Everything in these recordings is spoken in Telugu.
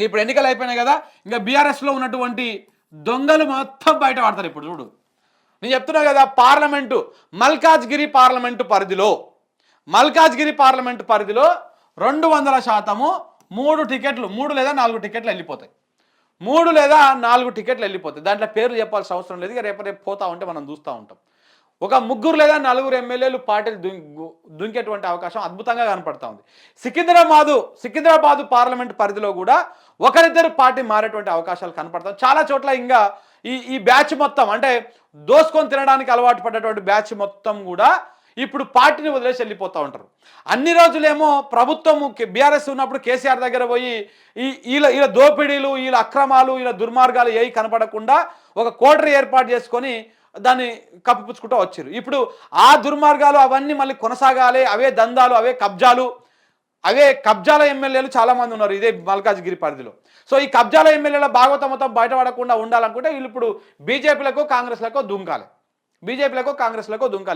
ఇప్పుడు ఎన్నికలు అయిపోయినాయి కదా, ఇంకా బీఆర్ఎస్లో ఉన్నటువంటి దొంగలు మొత్తం బయట పడతారు. ఇప్పుడు చూడు, నేను చెప్తున్నా కదా, మల్కాజ్గిరి పార్లమెంటు పరిధిలో 200% 3 టికెట్లు, 3 లేదా 4 టికెట్లు వెళ్ళిపోతాయి. 3 లేదా 4 టికెట్లు వెళ్ళిపోతాయి. దాంట్లో పేర్లు చెప్పాల్సిన అవసరం లేదు. ఇక రేపు పోతా ఉంటే మనం చూస్తూ ఉంటాం. ఒక 3 లేదా 4 ఎమ్మెల్యేలు పార్టీలు దుంకేటువంటి అవకాశం అద్భుతంగా కనపడతా ఉంది. సికింద్రాబాదు పార్లమెంట్ పరిధిలో కూడా ఒకరిద్దరు పార్టీ మారేటువంటి అవకాశాలు కనపడతాయి. చాలా చోట్ల ఇంకా ఈ బ్యాచ్ మొత్తం, అంటే దోసుకొని తినడానికి అలవాటు పడ్డటువంటి బ్యాచ్ మొత్తం కూడా ఇప్పుడు పార్టీని వదిలేసి వెళ్ళిపోతూ ఉంటారు. అన్ని రోజులేమో ప్రభుత్వం బీఆర్ఎస్ ఉన్నప్పుడు కేసీఆర్ దగ్గర పోయి వీళ్ళ దోపిడీలు, వీళ్ళ అక్రమాలు, వీళ్ళ దుర్మార్గాలు ఏవి కనపడకుండా ఒక కోటరీ ఏర్పాటు చేసుకొని దాన్ని కప్పిపుచ్చుకుంటూ వచ్చారు. ఇప్పుడు ఆ దుర్మార్గాలు అవన్నీ మళ్ళీ కొనసాగాలి. అవే దందాలు, అవే కబ్జాల ఎమ్మెల్యేలు చాలామంది ఉన్నారు ఇదే మల్కాజ్గిరి పరిధిలో. సో ఈ కబ్జాల ఎమ్మెల్యేల భాగవతం మొత్తం బయటపడకుండా ఉండాలనుకుంటే వీళ్ళు ఇప్పుడు బీజేపీలకు కాంగ్రెస్లకు దుంకాలి.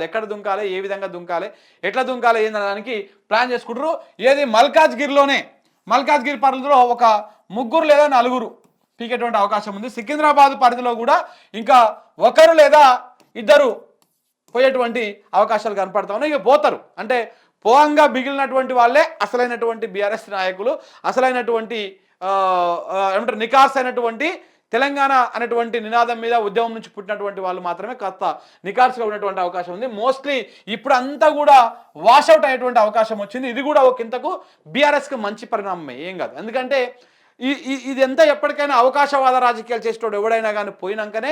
ఎక్కడ దుంకాలి, ఏ విధంగా దుంకాలి, ఎట్లా దుంకాలి ఏందనడానికి ప్లాన్ చేసుకుంటారు. ఏది మల్కాజ్గిరి పరిధిలో ఒక 3 లేదా 4 పీకేటువంటి అవకాశం ఉంది. సికింద్రాబాద్ పరిధిలో కూడా ఇంకా 1 లేదా 2 పోయేటువంటి అవకాశాలు కనపడతా ఉన్నాయి. ఇక పోతారు అంటే పోంగా మిగిలినటువంటి వాళ్ళే అసలైనటువంటి బీఆర్ఎస్ నాయకులు, అసలైనటువంటి ఏమంటారు నికార్స్ అయినటువంటి తెలంగాణ అనేటువంటి నినాదం మీద ఉద్యమం నుంచి పుట్టినటువంటి వాళ్ళు మాత్రమే కాస్త నికార్స్గా ఉన్నటువంటి అవకాశం ఉంది. మోస్ట్లీ ఇప్పుడు అంతా కూడా వాషౌట్ అయ్యేటువంటి అవకాశం వచ్చింది. ఇది కూడా ఒక ఇంతకు బీఆర్ఎస్కి మంచి పరిణామమే, ఏం కాదు. ఎందుకంటే ఇది ఎంత ఎప్పటికైనా అవకాశవాద రాజకీయాలు చేసేటోడు ఎవడైనా కానీ పోయినాకనే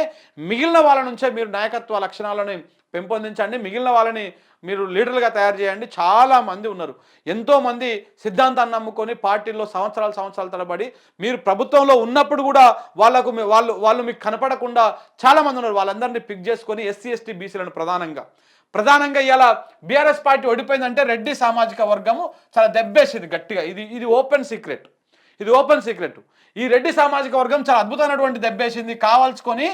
మిగిలిన వాళ్ళ నుంచే మీరు నాయకత్వ లక్షణాలను పెంపొందించండి, మిగిలిన వాళ్ళని మీరు లీడర్లుగా తయారు చేయండి. చాలామంది ఉన్నారు, ఎంతోమంది సిద్ధాంతాన్ని నమ్ముకొని పార్టీల్లో సంవత్సరాల తరబడి మీరు ప్రభుత్వంలో ఉన్నప్పుడు కూడా వాళ్ళు మీకు కనపడకుండా చాలామంది ఉన్నారు. వాళ్ళందరినీ పిక్ చేసుకొని ఎస్సీ ఎస్టీ బీసీలను ప్రధానంగా ఇలా బీఆర్ఎస్ పార్టీ ఓడిపోయిందంటే రెడ్డి సామాజిక వర్గము చాలా దెబ్బేసింది గట్టిగా. ఇది ఓపెన్ సీక్రెట్. ఈ రెడ్డి సామాజిక వర్గం చాలా అద్భుతమైనటువంటి దెబ్బేసింది. కావాల్సుకొని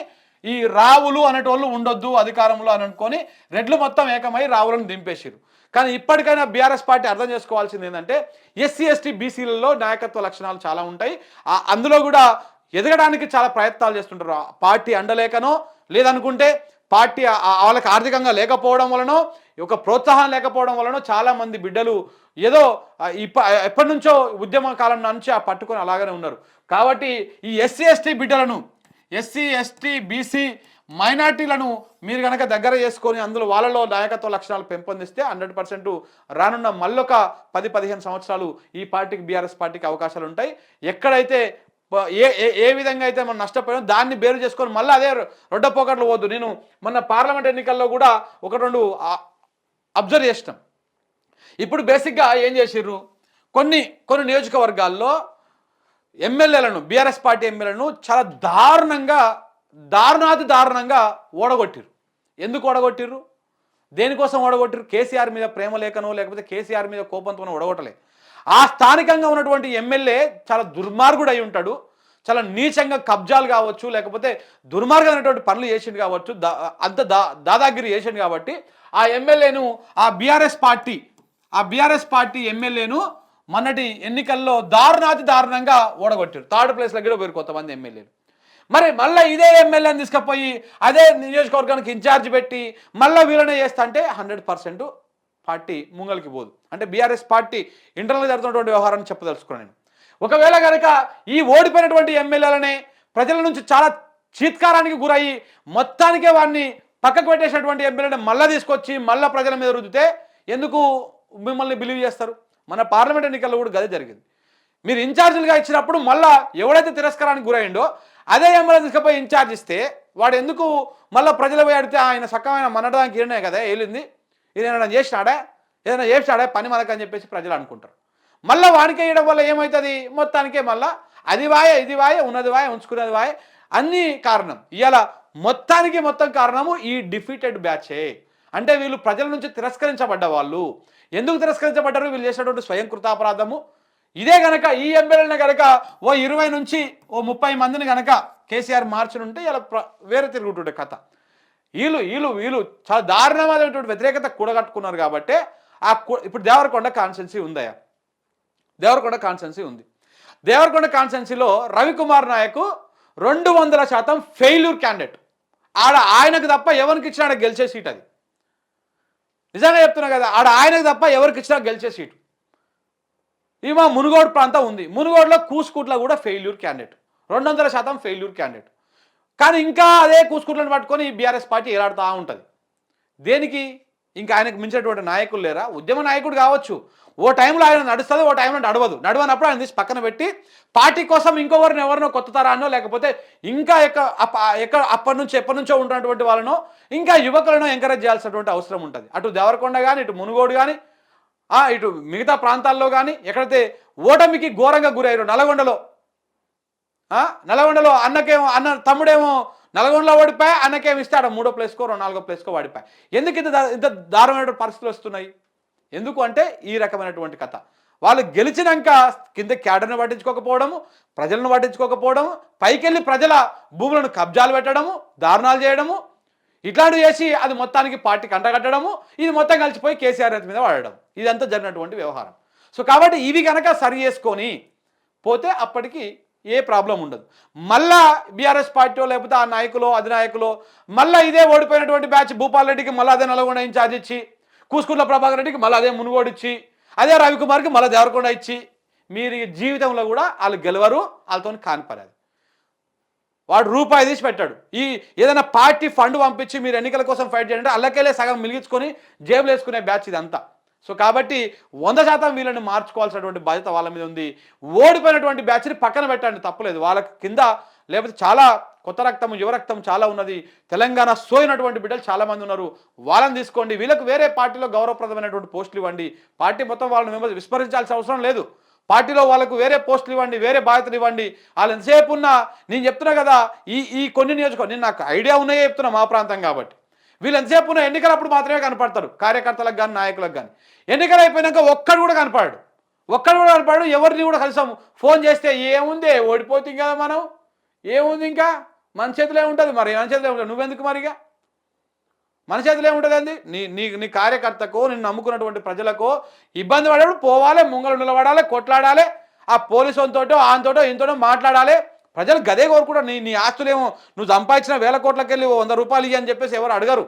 ఈ రావులు అనేటోళ్ళు ఉండొద్దు అధికారంలో అని అనుకొని రెడ్లు మొత్తం ఏకమై రావులను దింపేసారు. కానీ ఇప్పటికైనా బీఆర్ఎస్ పార్టీ అర్థం చేసుకోవాల్సింది ఏంటంటే ఎస్సీ ఎస్టీ బీసీలలో నాయకత్వ లక్షణాలు చాలా ఉంటాయి. అందులో కూడా ఎదగడానికి చాలా ప్రయత్నాలు చేస్తుంటారు. పార్టీ అండలేకనో లేదనుకుంటే పార్టీ వాళ్ళకి ఆర్థికంగా లేకపోవడం వలనో, ఒక ప్రోత్సాహం లేకపోవడం వలనో చాలామంది బిడ్డలు ఏదో ఎప్పటి నుంచో ఉద్యమ కాలం నుంచి పట్టుకొని అలాగనే ఉన్నారు. కాబట్టి ఈ ఎస్సీ ఎస్టీ బిడ్డలను, ఎస్సీ ఎస్టీ బీసీ మైనార్టీలను మీరు కనుక దగ్గర చేసుకొని అందులో వాళ్ళలో నాయకత్వ లక్షణాలు పెంపొందిస్తే 100% రానున్న మళ్ళొక 10-15 సంవత్సరాలు ఈ పార్టీకి బీఆర్ఎస్ పార్టీకి అవకాశాలు ఉంటాయి. ఎక్కడైతే ఏ విధంగా అయితే మనం నష్టపోయాం దాన్ని బేరు చేసుకొని మళ్ళీ అదే రొడ్డపోకట్లు పోద్దు. నేను మొన్న పార్లమెంట్ ఎన్నికల్లో కూడా 1-2 అబ్జర్వ్ చేసినాం. ఇప్పుడు బేసిక్గా ఏం చేసిర్రు, కొన్ని నియోజకవర్గాల్లో ఎమ్మెల్యేలను, బీఆర్ఎస్ పార్టీ ఎమ్మెల్యేలను చాలా దారుణంగా ఓడగొట్టిరు. ఎందుకు ఓడగొట్టిర్రు, దేనికోసం ఓడగొట్టిరు? కేసీఆర్ మీద ప్రేమ లేకనో లేకపోతే కేసీఆర్ మీద కోపంతో ఓడగొట్టలే. ఆ స్థానికంగా ఉన్నటువంటి ఎమ్మెల్యే చాలా దుర్మార్గుడు అయి ఉంటాడు, చాలా నీచంగా కబ్జాలు కావచ్చు లేకపోతే దుర్మార్గమైనటువంటి పనులు చేసిండు కావచ్చు, అంత దాదాగిరి చేసిండు కాబట్టి ఆ ఎమ్మెల్యేను ఆ బీఆర్ఎస్ పార్టీ ఎమ్మెల్యేను మొన్నటి ఎన్నికల్లో దారుణంగా ఓడగొట్టారు. 3rd ప్లేస్లో కూడా పోయారు కొంతమంది ఎమ్మెల్యేలు. మరి మళ్ళీ ఇదే ఎమ్మెల్యేని తీసుకుపోయి అదే నియోజకవర్గానికి ఇన్ఛార్జ్ పెట్టి మళ్ళీ వీళ్ళనే చేస్తా అంటే 100% పార్టీ ముంగలికి పోదు. అంటే బీఆర్ఎస్ పార్టీ ఇంటర్నల్గా జరుగుతున్నటువంటి వ్యవహారాన్ని చెప్పదలుచుకున్నాను నేను. ఒకవేళ కనుక ఈ ఓడిపోయినటువంటి ఎమ్మెల్యేలనే ప్రజల నుంచి చాలా చీత్కారానికి గురయ్యి మొత్తానికే వాడిని పక్కకు పెట్టేసినటువంటి ఎమ్మెల్యేని మళ్ళీ తీసుకొచ్చి మళ్ళీ ప్రజల మీద రుద్దితే ఎందుకు మిమ్మల్ని బిలీవ్ చేస్తారు? మన పార్లమెంట్ ఎన్నికల్లో కూడా గదే జరిగింది. మీరు ఇన్ఛార్జీలుగా ఇచ్చినప్పుడు మళ్ళీ ఎవడైతే తిరస్కారానికి గురయ్యిండో అదే ఎమ్మెల్యే తీసుకుపోయి ఇన్ఛార్జ్ ఇస్తే వాడు ఎందుకు మళ్ళీ ప్రజలు పోయి అడిగితే ఆయన సక్కమైన మనడానికి ఈయనే కదా వెళ్ళింది, ఏదైనా చేసినాడా పని మనకని చెప్పేసి ప్రజలు అనుకుంటారు. మళ్ళీ వానికి వేయడం వల్ల ఏమవుతుంది, మొత్తానికే మళ్ళీ అది వాయ ఇది వాయ ఉన్నది వాయ ఉంచుకున్నది వాయ అన్నీ కారణం. ఇవాళ మొత్తం కారణము ఈ డిఫీటెడ్ బ్యాచే. అంటే వీళ్ళు ప్రజల నుంచి తిరస్కరించబడ్డ వాళ్ళు. ఎందుకు తిరస్కరించబడ్డారు? వీళ్ళు చేసినటువంటి స్వయం కృతాపరాధము. ఇదే గనక ఈ ఎమ్మెల్యేని కనుక 20 నుంచి 30 మందిని కనుక కేసీఆర్ మార్చునుంటే ఇలా వేరే తిరుగుతుండే కథ. వీళ్ళు చాలా దారుణమైనటువంటి వ్యతిరేకత కూడగట్టుకున్నారు కాబట్టి ఇప్పుడు దేవరకొండ కాన్స్టెన్సీ ఉంది. దేవరకొండ కాన్స్టిట్యున్సీలో రవికుమార్ నాయక్ 200% ఫెయిల్యూర్ క్యాండిడేట్. ఆయనకు తప్ప ఎవరికి ఇచ్చినా గెలిచే సీట్ అది. నిజంగా చెప్తున్నా కదా, ఆయనకు తప్ప ఎవరికి ఇచ్చినా గెలిచే సీటు. ఈమె మునుగోడు ప్రాంతం ఉంది. మునుగోడులో కూసుకుట్ల కూడా ఫెయిల్యూర్ క్యాండిడేట్, 200% ఫెయిల్యూర్ క్యాండిడేట్. కానీ ఇంకా అదే కూసుకుట్లను పట్టుకొని బీఆర్ఎస్ పార్టీ ఏలాడుతూ ఉంటుంది. దేనికి? ఇంకా ఆయనకు మించినటువంటి నాయకులు లేరా? ఉద్యమ నాయకుడు కావచ్చు, ఓ టైంలో ఆయన నడుస్తుంది, ఓ టైంలో నడవనప్పుడు ఆయన తీసి పక్కన పెట్టి పార్టీ కోసం ఎవరినో కొత్త తరాన్నో లేకపోతే ఇంకా ఎప్పటి నుంచో ఉన్నటువంటి వాళ్ళనో ఇంకా యువకులను ఎంకరేజ్ చేయాల్సినటువంటి అవసరం ఉంటుంది. అటు దేవరకొండ కానీ, ఇటు మునుగోడు కానీ, ఇటు మిగతా ప్రాంతాల్లో కానీ ఎక్కడైతే ఓటమికి ఘోరంగా గురయ్యారు. నల్గొండలో అన్న తమ్ముడేమో నల్గొండలో ఓడిపోయి, అన్నకేమి ఇస్తే ఆడ 3వ ప్లేస్కో 4వ ప్లేస్కో వాడిపోయి. ఎందుకు ఇంత దారుణమైన పరిస్థితులు వస్తున్నాయి? ఎందుకు అంటే ఈ రకమైనటువంటి కథ. వాళ్ళు గెలిచినాక కింద క్యాడర్ని పట్టించుకోకపోవడము, ప్రజలను పట్టించుకోకపోవడము, పైకెళ్ళి ప్రజల భూములను కబ్జాలు పెట్టడము, దారుణాలు చేయడము, ఇట్లాంటివి చేసి అది మొత్తానికి పార్టీకి అంటగట్టడము, ఇది మొత్తం కలిసిపోయి కేసీఆర్ మీద వాడడం, ఇదంతా జరిగినటువంటి వ్యవహారం. సో కాబట్టి ఇవి కనుక సరి చేసుకొని పోతే అప్పటికి ఏ ప్రాబ్లం ఉండదు. మళ్ళా బీఆర్ఎస్ పార్టీ లేకపోతే ఆ నాయకులు అధినాయకులు మళ్ళీ ఇదే ఓడిపోయినటువంటి బ్యాచ్ భూపాల్ రెడ్డికి మళ్ళీ అదే నల్గొండ ఇన్ఛార్జ్ ఇచ్చి, కూసుకుట్ల ప్రభాకర్ రెడ్డికి మళ్ళీ అదే మునుగోడు ఇచ్చి, అదే రవికుమార్కి మళ్ళీ దేవరకొండ ఇచ్చి, మీరు జీవితంలో కూడా వాళ్ళు గెలవరు, వాళ్ళతో కానిపరాదు. వాడు రూపాయి తీసి పెట్టాడు. ఏదైనా పార్టీ ఫండ్ పంపించి మీరు ఎన్నికల కోసం ఫైట్ చేయాలంటే అల్లకెళ్ళే సగం మిలిగించుకొని జేబులు వేసుకునే బ్యాచ్ ఇదంతా. సో కాబట్టి 100% వీళ్ళని మార్చుకోవాల్సినటువంటి బాధ్యత వాళ్ళ మీద ఉంది. ఓడిపోయినటువంటి బ్యాచ్ని పక్కన పెట్టండి, తప్పలేదు. వాళ్ళ కింద లేకపోతే చాలా కొత్త రక్తం, యువ రక్తం చాలా ఉన్నది. తెలంగాణ సోయినటువంటి బిడ్డలు చాలామంది ఉన్నారు, వాళ్ళని తీసుకోండి. వీళ్ళకు వేరే పార్టీలో గౌరవప్రదమైనటువంటి పోస్టులు ఇవ్వండి. పార్టీ మొత్తం వాళ్ళని విస్మరించాల్సిన అవసరం లేదు. పార్టీలో వాళ్ళకు వేరే పోస్టులు ఇవ్వండి, వేరే బాధ్యతలు ఇవ్వండి. వాళ్ళు ఎంతసేపు ఉన్నా నేను చెప్తున్నా కదా, ఈ కొన్ని నియోజకవర్గం నేను నాకు ఐడియా ఉన్నాయే చెప్తున్నా, మా ప్రాంతం కాబట్టి. వీళ్ళు ఎంతసేపు ఉన్న ఎన్నికలప్పుడు మాత్రమే కనపడతారు, కార్యకర్తలకు కానీ నాయకులకు కానీ. ఎన్నికలు అయిపోయినాక ఒక్కడు కూడా కనపడాడు. ఎవరిని కూడా కలిసాము. ఫోన్ చేస్తే ఏముంది, ఓడిపోతుంది కదా మనం, ఏముంది ఇంకా మన చేతిలో ఉంటుంది. మరి మన చేతిలో ఉంటుంది, నువ్వెందుకు మరిగా మన చేతిలో ఏముంటుంది అండి? నీ కార్యకర్తకో నిన్ను నమ్ముకున్నటువంటి ప్రజలకో ఇబ్బంది పడేప్పుడు పోవాలి, ముంగలు నిలబడాలి, కొట్లాడాలి. ఆ పోలీసులతోటో ఆంతోటో ఇంతోటో మాట్లాడాలి. ప్రజలు గదే కోరుకుంటారు. నీ ఆస్తులేమో నువ్వు సంపాదించిన 1000 కోట్లకి వెళ్ళి 100 రూపాయలు ఇవ్వని చెప్పేసి ఎవరు అడగరు.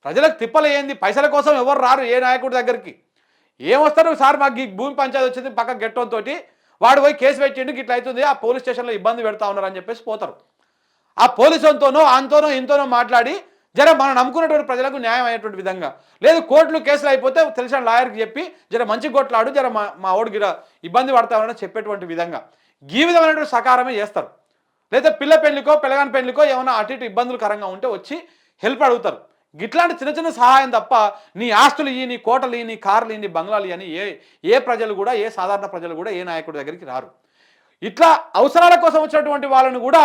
ప్రజలకు తిప్పలు ఏంది? పైసల కోసం ఎవరు రారు ఏ నాయకుడి దగ్గరికి. ఏమొస్తారు? సార్ మాకు ఈ భూమి పంచాయతీ వచ్చింది పక్క గెట్టంతో, వాడు పోయి కేసు పెట్టిండు, ఇట్లా అవుతుంది, ఆ పోలీస్ స్టేషన్లో ఇబ్బంది పెడతా ఉన్నారు అని చెప్పేసి పోతారు. ఆ పోలీసులతోనో అంతోనో ఇంతోనో మాట్లాడి జర మనం నమ్ముకున్నటువంటి ప్రజలకు న్యాయం అయ్యేటువంటి విధంగా, లేదు కోర్టులు కేసులు అయిపోతే తెలిసిన లాయర్కి చెప్పి జర మంచి కొట్లాడు, జర మా ఓడికి ఇబ్బంది పడతామని చెప్పేటువంటి విధంగా ఈ విధమైనటువంటి సకారమే చేస్తారు. లేదా పిల్ల పెళ్లికో పిల్లగాని పెళ్లికో ఏమైనా అటు ఇటు ఇబ్బందులు కరంగా ఉంటే వచ్చి హెల్ప్ అడుగుతారు. ఇట్లాంటి చిన్న చిన్న సహాయం తప్ప నీ ఆస్తులు నీ కోటలు నీ కార్లు నీ బంగ్లాలు అని ఏ ప్రజలు కూడా, ఏ సాధారణ ప్రజలు కూడా ఏ నాయకుడి దగ్గరికి రారు. ఇట్లా అవసరాల కోసం వచ్చినటువంటి వాళ్ళని కూడా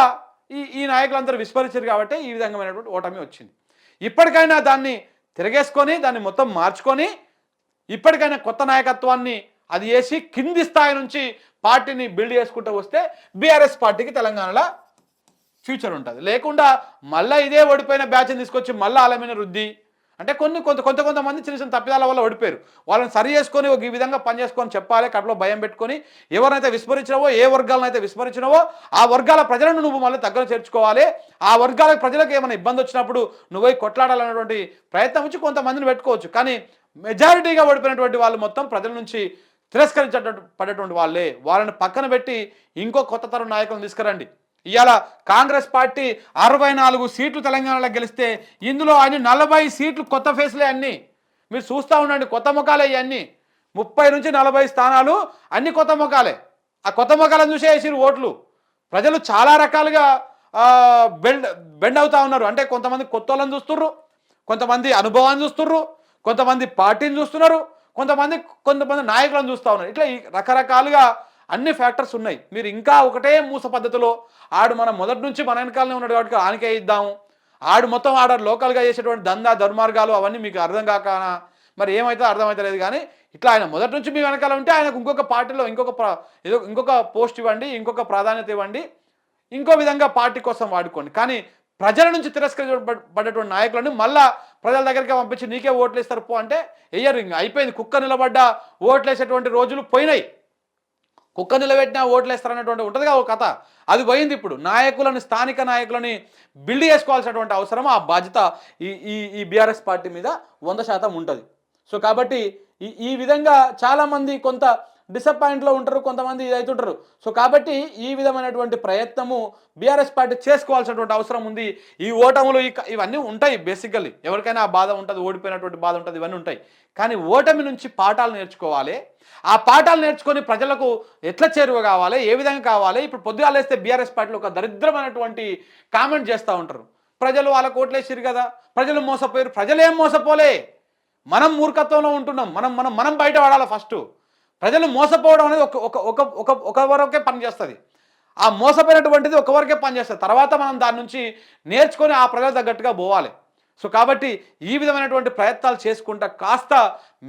ఈ నాయకులందరూ విస్మరించారు. కాబట్టి ఈ విధమైనటువంటి ఓటమి వచ్చింది. ఇప్పటికైనా దాన్ని తిరగేసుకొని దాన్ని మొత్తం మార్చుకొని ఇప్పటికైనా కొత్త నాయకత్వాన్ని అది వేసి కింది స్థాయి నుంచి పార్టీని బిల్డ్ చేసుకుంటూ వస్తే బీఆర్ఎస్ పార్టీకి తెలంగాణలో ఫ్యూచర్ ఉంటుంది. లేకుండా మళ్ళీ ఇదే ఓడిపోయిన బ్యాచ్ని తీసుకొచ్చి మళ్ళీ ఆలమైన రుద్ది అంటే కొంతమంది చిన్న చిన్న తప్పిదాల వల్ల ఓడిపోయారు. వాళ్ళని సరి చేసుకొని ఈ విధంగా పనిచేసుకొని చెప్పాలి, కడుపులో భయం పెట్టుకొని ఎవరినైతే విస్మరించినవో, ఏ వర్గాలను అయితే విస్మరించినవో ఆ వర్గాల ప్రజలను నువ్వు మళ్ళీ దగ్గర చేర్చుకోవాలి. ఆ వర్గాల ప్రజలకు ఏమైనా ఇబ్బంది వచ్చినప్పుడు నువ్వు కొట్లాడాలనేటువంటి ప్రయత్నం వచ్చి కొంతమందిని పెట్టుకోవచ్చు. కానీ మెజారిటీగా ఓడిపోయినటువంటి వాళ్ళు మొత్తం ప్రజల నుంచి పడేటువంటి వాళ్ళే. వాళ్ళని పక్కన పెట్టి ఇంకో కొత్త తరం నాయకులను తీసుకురండి. ఇవాళ కాంగ్రెస్ పార్టీ 64 సీట్లు తెలంగాణలో గెలిస్తే ఇందులో అన్ని 40 సీట్లు కొత్త ఫేస్లే. అన్నీ మీరు చూస్తూ ఉండండి, కొత్త ముఖాలే. ఇవన్నీ 30 నుంచి 40 స్థానాలు అన్ని కొత్త ముఖాలే. ఆ కొత్త ముఖాలను చూసే వేసిరు ఓట్లు. ప్రజలు చాలా రకాలుగా బెండ్ అవుతా ఉన్నారు. అంటే కొంతమంది కొత్త వాళ్ళని చూస్తుర్రు, కొంతమంది అనుభవాన్ని చూస్తుర్రు, కొంతమంది పార్టీని చూస్తున్నారు, కొంతమంది నాయకులను చూస్తూ ఉన్నారు. ఇట్లా రకరకాలుగా అన్ని ఫ్యాక్టర్స్ ఉన్నాయి. మీరు ఇంకా ఒకటే మూస పద్ధతిలో ఆడు మనం మొదటి నుంచి మన వెనకాలనే ఉన్నాడు కాబట్టి ఆనకే ఇద్దాము, ఆడు మొత్తం లోకల్గా చేసేటువంటి దందా దుర్మార్గాలు అవన్నీ మీకు అర్థం కాక మరి ఏమైతే అర్థమవుతలేదు. కానీ ఇట్లా ఆయన మొదటి నుంచి మీ వెనకాల ఉంటే ఆయనకు ఇంకొక పార్టీలో ఇంకొక పోస్ట్ ఇవ్వండి, ఇంకొక ప్రాధాన్యత ఇవ్వండి, ఇంకో విధంగా పార్టీ కోసం వాడుకోండి. కానీ ప్రజల నుంచి తిరస్కరించబడ్డటువంటి నాయకులను మళ్ళా ప్రజల దగ్గరికి పంపించి నీకే ఓట్లు ఇస్తారు పో అంటే వెయ్యరు. ఇంకా అయిపోయింది. కుక్క నిలబడ్డ ఓట్లు వేసేటువంటి రోజులు పోయినాయి. కుక్క నిలబెట్టినా ఓట్లు వేస్తారన్నటువంటి ఉంటుందిగా ఒక కథ, అది పోయింది. ఇప్పుడు నాయకులను, స్థానిక నాయకులని బిల్డ్ చేసుకోవాల్సినటువంటి అవసరం, ఆ బాధ్యత ఈ ఈ ఈ బీఆర్ఎస్ పార్టీ మీద 100% ఉంటుంది. సో కాబట్టి ఈ విధంగా చాలామంది కొంత డిసప్పాయింట్లో ఉంటారు, కొంతమంది ఇదవుతుంటారు. సో కాబట్టి ఈ విధమైనటువంటి ప్రయత్నము బీఆర్ఎస్ పార్టీ చేసుకోవాల్సినటువంటి అవసరం ఉంది. ఈ ఓటములు ఇవన్నీ ఉంటాయి, బేసికల్లీ ఎవరికైనా ఆ బాధ ఉంటుంది, ఓడిపోయినటువంటి బాధ ఉంటుంది, ఇవన్నీ ఉంటాయి. కానీ ఓటమి నుంచి పాఠాలు నేర్చుకోవాలి. ఆ పాఠాలు నేర్చుకొని ప్రజలకు ఎట్లా చేరువ కావాలి, ఏ విధంగా కావాలి. ఇప్పుడు పొద్దుగాలేస్తే బీఆర్ఎస్ పార్టీలో ఒక దరిద్రమైనటువంటి కామెంట్ చేస్తూ ఉంటారు, ప్రజలు వాళ్ళకు ఓట్లేసిరు కదా, ప్రజలు మోసపోయారు. ప్రజలు ఏం మోసపోలే, మనం మూర్ఖత్వంలో ఉంటున్నాం. మనం మనం మనం బయట పడాలి ఫస్ట్. ప్రజలు మోసపోవడం అనేది ఒక వరకే పనిచేస్తుంది. ఆ మోసపోయినటువంటిది ఒక వరకే పనిచేస్తుంది. తర్వాత మనం దాని నుంచి నేర్చుకొని ఆ ప్రజలు తగ్గట్టుగా పోవాలి. సో కాబట్టి ఈ విధమైనటువంటి ప్రయత్నాలు చేసుకుంటా కాస్త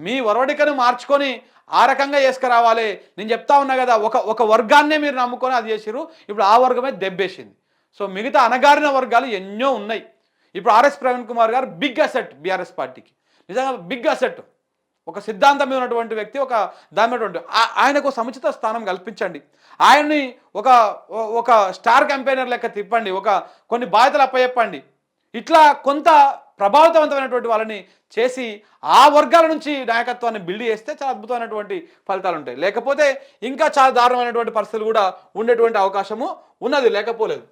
మీ ఒరవడికను మార్చుకొని ఆ రకంగా చేసుకురావాలి. నేను చెప్తా ఉన్నా కదా, ఒక వర్గాన్నే మీరు నమ్ముకొని అది చేసిరు, ఇప్పుడు ఆ వర్గమే దెబ్బేసింది. సో మిగతా అణగారిన వర్గాలు ఎన్నో ఉన్నాయి. ఇప్పుడు ఆర్ఎస్ ప్రవీణ్ కుమార్ గారు బిగ్ అసెట్ బీఆర్ఎస్ పార్టీకి, నిజంగా బిగ్ అసెట్. ఒక సిద్ధాంతం మీద ఉన్నటువంటి వ్యక్తి, ఒక దాని మీద ఆయనకు సముచిత స్థానం కల్పించండి. ఆయన్ని ఒక ఒక స్టార్ క్యాంపెయినర్ లెక్క తిప్పండి, కొన్ని బాధ్యతలు అప్పచెప్పండి. ఇట్లా కొంత ప్రభావితవంతమైనటువంటి వాళ్ళని చేసి ఆ వర్గాల నుంచి నాయకత్వాన్ని బిల్డ్ చేస్తే చాలా అద్భుతమైనటువంటి ఫలితాలు ఉంటాయి. లేకపోతే ఇంకా చాలా దారుణమైనటువంటి పరిస్థితులు కూడా ఉండేటువంటి అవకాశము ఉన్నది, లేకపోలేదు.